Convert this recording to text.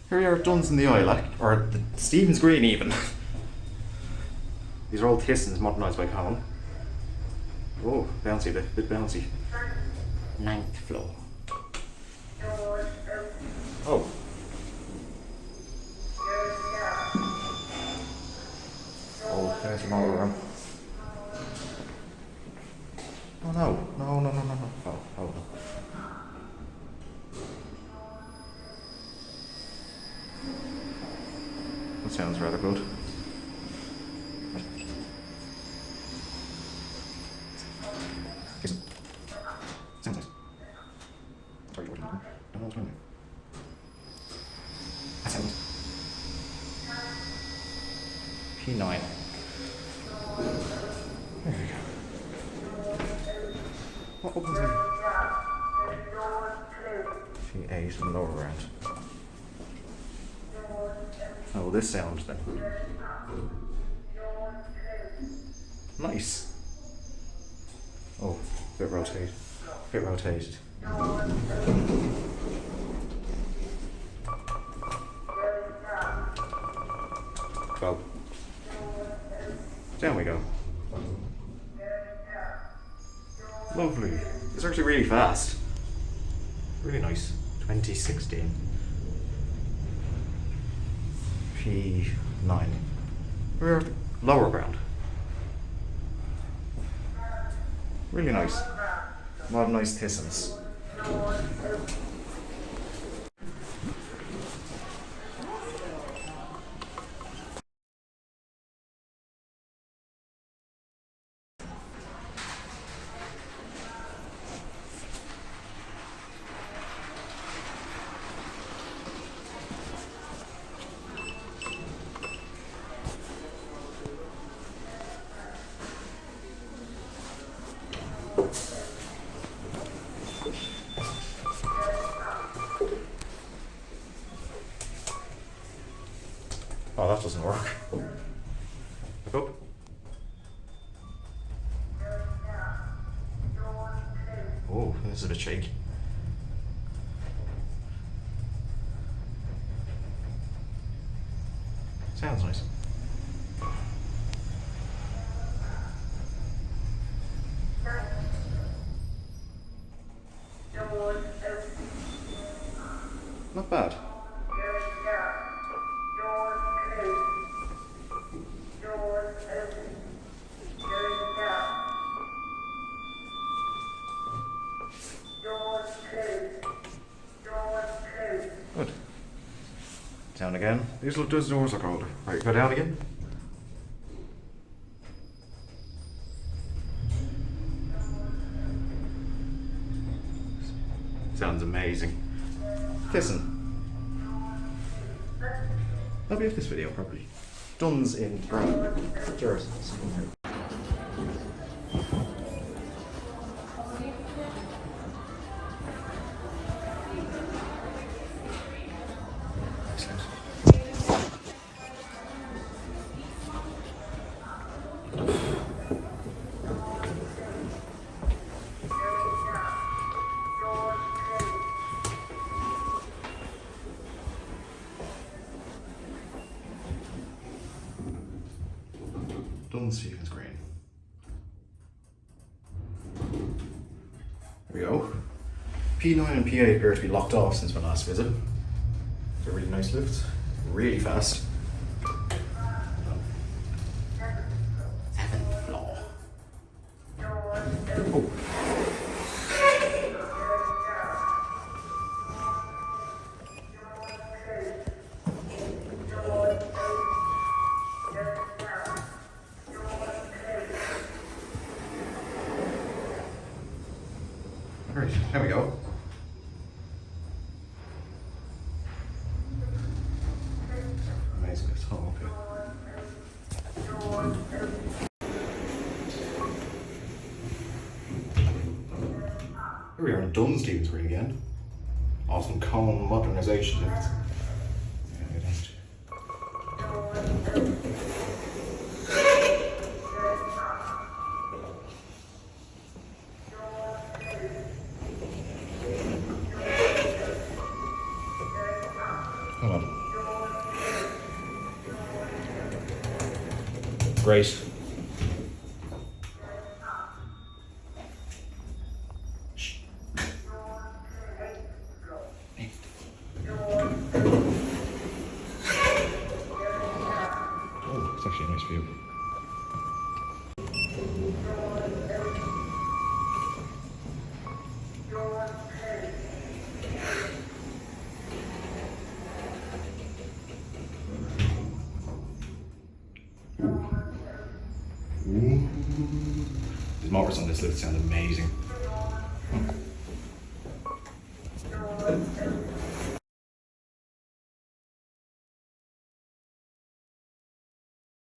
Here we are at Duns in the Isle, or the Stephen's Green even. These are all Thissons modernised by Colin. Oh, bouncy, bit bouncy. 9th floor. Oh. Oh, there's another room. Oh no, no. Oh, hold on. That sounds rather good. Sounds nice. Sorry, what are you doing? Don't know what's wrong. That sounds P9. There we go. What opens here? P8 and lower round. Oh, well, this sound then. Nice. Oh, bit rotated. 12. Down we go. Lovely. It's actually really fast. Really nice. 2016. P9. We're lower ground. Really nice. Modernised Thissons. Oh, that doesn't work. Look up. Oh, this is a bit shaky. Sounds nice. Not bad. Good. Down again. Those doors look older. Right, go down again. Sounds amazing. Listen. I'll be off this video properly. Duns in Brown. Jersey. Duns Stephen's Green. There we go. P9 and P8 appear to be locked off since my last visit. It's a really nice lift. Really fast. 7th floor. Oh. Great, there we go. Amazing, it's hot, okay. Here we are in Duns Stephen's Green again. Awesome cone modernisation lift. Hold on. Great. Oh, it's actually a nice view. The motors on this lift sound amazing.